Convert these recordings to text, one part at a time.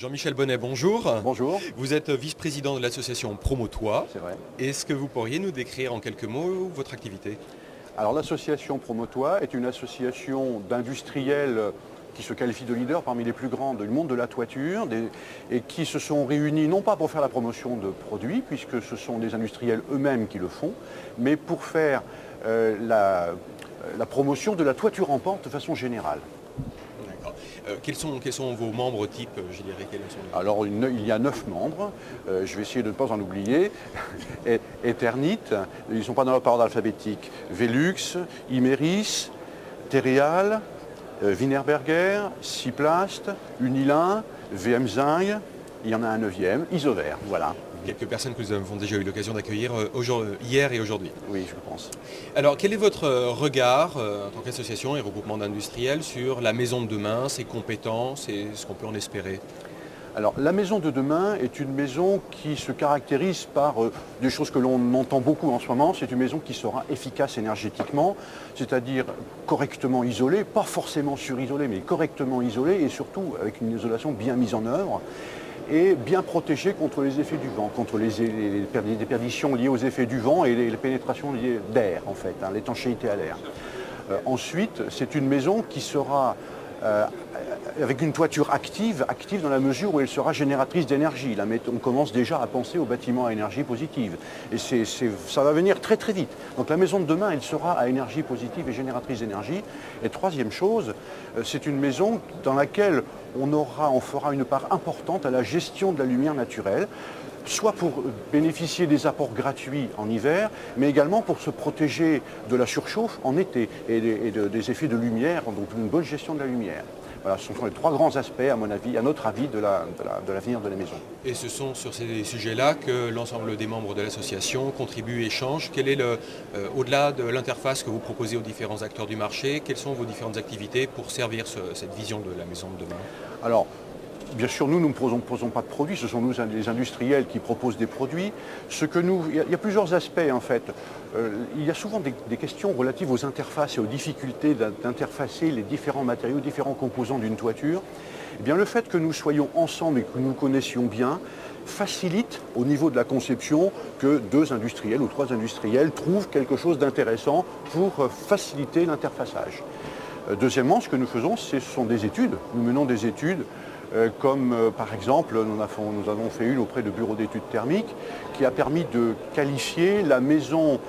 Jean-Michel Bonnet, bonjour. Bonjour. Vous êtes vice-président de l'association Promotoit. C'est vrai. Est-ce que vous pourriez nous décrire en quelques mots votre activité? Alors l'association Promotoit est une association d'industriels qui se qualifie de leader parmi les plus grands du monde de la toiture et qui se sont réunis non pas pour faire la promotion de produits, puisque ce sont des industriels eux-mêmes qui le font, mais pour faire la promotion de la toiture en pente de façon générale. D'accord. Quels sont vos membres types, je dirais, quels sont Alors il y a 9 membres, je vais essayer de ne pas en oublier. Eternit, ils ne sont pas dans l'ordre alphabétique. Velux, Imeris, Terreal, Wienerberger, Ciplast, Unilin, VMZing, il y en a un 9e, Isover, voilà. Quelques personnes que nous avons déjà eu l'occasion d'accueillir hier et aujourd'hui. Oui, je pense. Alors, quel est votre regard en tant qu'association et regroupement d'industriels sur la maison de demain, ses compétences et ce qu'on peut en espérer? Alors, la maison de demain est une maison qui se caractérise par des choses que l'on entend beaucoup en ce moment. C'est une maison qui sera efficace énergétiquement, c'est-à-dire correctement isolée, pas forcément surisolée, mais correctement isolée et surtout avec une isolation bien mise en œuvre et bien protégée contre les effets du vent, contre les déperditions liées aux effets du vent et les pénétrations liées d'air, en fait, l'étanchéité à l'air. Ensuite, c'est une maison qui sera avec une toiture active dans la mesure où elle sera génératrice d'énergie. On commence déjà à penser aux bâtiments à énergie positive. Et ça va venir très très vite. Donc la maison de demain, elle sera à énergie positive et génératrice d'énergie. Et troisième chose, c'est une maison dans laquelle on fera une part importante à la gestion de la lumière naturelle, soit pour bénéficier des apports gratuits en hiver, mais également pour se protéger de la surchauffe en été et des effets de lumière, donc une bonne gestion de la lumière. Voilà, ce sont les trois grands aspects, à notre avis, de l'avenir de la maison. Et ce sont sur ces sujets-là que l'ensemble des membres de l'association contribuent et échangent. Quel est au-delà de l'interface que vous proposez aux différents acteurs du marché, quelles sont vos différentes activités pour servir cette vision de la maison de demain? Alors, bien sûr, nous ne proposons pas de produits, ce sont nous les industriels qui proposent des produits. Il y a plusieurs aspects en fait. Il y a souvent des questions relatives aux interfaces et aux difficultés d'interfacer les différents matériaux, différents composants d'une toiture. Eh bien, le fait que nous soyons ensemble et que nous nous connaissions bien facilite au niveau de la conception que 2 industriels ou 3 industriels trouvent quelque chose d'intéressant pour faciliter l'interfaçage. Deuxièmement, ce que nous faisons, ce sont des études. Nous menons des études comme par exemple, nous avons fait une auprès de bureaux d'études thermiques qui a permis de qualifier la maison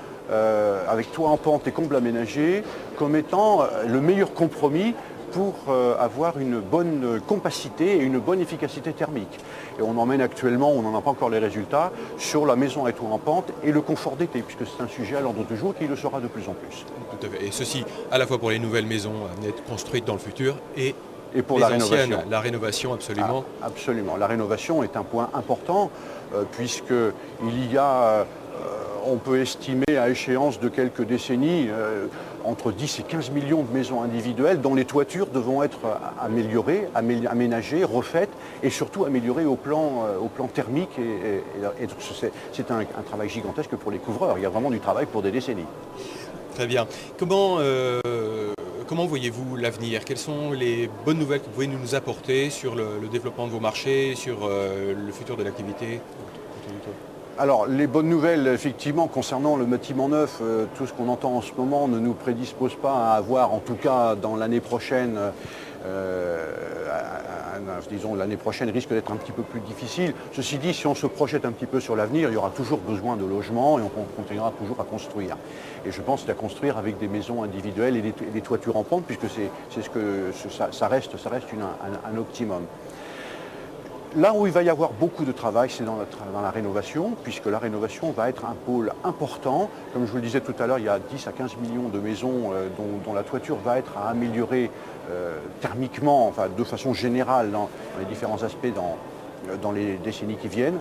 avec toit en pente et comble aménagé comme étant le meilleur compromis pour avoir une bonne compacité et une bonne efficacité thermique. Et on emmène actuellement, on n'en a pas encore les résultats, sur la maison à toit en pente et le confort d'été, puisque c'est un sujet à l'ordre du jour qui le sera de plus en plus. Tout à fait. Et ceci à la fois pour les nouvelles maisons à venir être construites dans le futur et pour les la anciennes, rénovation. la rénovation, absolument. Ah, absolument. La rénovation est un point important puisqu'il y a, on peut estimer à échéance de quelques décennies, entre 10 et 15 millions de maisons individuelles dont les toitures devront être améliorées, aménagées, refaites et surtout améliorées au plan thermique. Et c'est un travail gigantesque pour les couvreurs. Il y a vraiment du travail pour des décennies. Très bien. Comment voyez-vous l'avenir? Quelles sont les bonnes nouvelles que vous pouvez nous apporter sur le développement de vos marchés, sur le futur de l'activité? Alors, les bonnes nouvelles, effectivement, concernant le bâtiment neuf, tout ce qu'on entend en ce moment ne nous prédispose pas à avoir, en tout cas dans l'année prochaine, disons l'année prochaine risque d'être un petit peu plus difficile. Ceci dit, si on se projette un petit peu sur l'avenir, il y aura toujours besoin de logements et on continuera toujours à construire. Et je pense à construire avec des maisons individuelles et des toitures en pente, puisque ça reste un optimum. Là où il va y avoir beaucoup de travail, c'est dans la rénovation, puisque la rénovation va être un pôle important. Comme je vous le disais tout à l'heure, il y a 10 à 15 millions de maisons dont la toiture va être à améliorer thermiquement, enfin de façon générale dans les différents aspects dans les décennies qui viennent.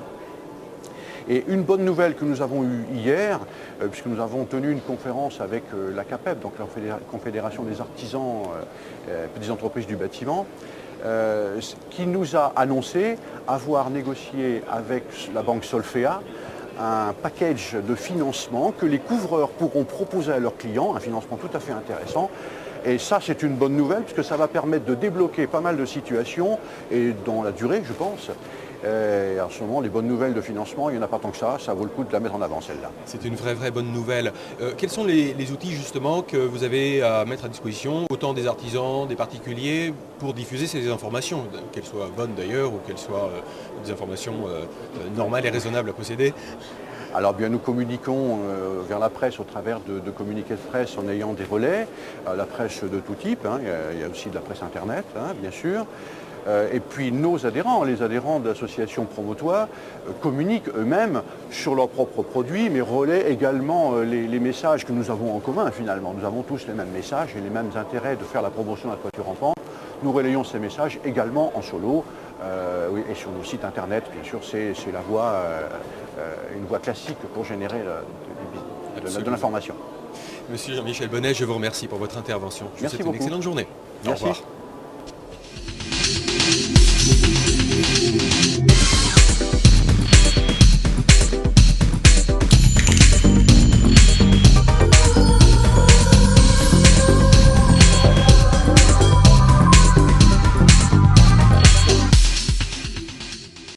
Et une bonne nouvelle que nous avons eue hier, puisque nous avons tenu une conférence avec la CAPEB, donc la Confédération des artisans des entreprises du bâtiment, qui nous a annoncé avoir négocié avec la banque Solfea un package de financement que les couvreurs pourront proposer à leurs clients, un financement tout à fait intéressant, Et ça, c'est une bonne nouvelle, puisque ça va permettre de débloquer pas mal de situations, et dans la durée, je pense. Et en ce moment, les bonnes nouvelles de financement, il n'y en a pas tant que ça vaut le coup de la mettre en avant, celle-là. C'est une vraie bonne nouvelle. Quels sont les outils justement que vous avez à mettre à disposition, autant des artisans, des particuliers, pour diffuser ces informations, qu'elles soient bonnes d'ailleurs ou qu'elles soient des informations normales et raisonnables à posséder? Alors bien, nous communiquons vers la presse au travers de communiqués de presse en ayant des relais, la presse de tout type, hein, il y a aussi de la presse internet, hein, bien sûr. Et puis nos adhérents, les adhérents de l'association Promotois, communiquent eux-mêmes sur leurs propres produits, mais relaient également les messages que nous avons en commun finalement. Nous avons tous les mêmes messages et les mêmes intérêts de faire la promotion de la toiture en pente. Nous relayons ces messages également en solo, oui, et sur nos sites internet, bien sûr, c'est la voie, une voie classique pour générer de l'information. Monsieur Jean-Michel Bonnet, je vous remercie pour votre intervention. Je vous Merci souhaite beaucoup. une excellente journée. Merci. Au revoir.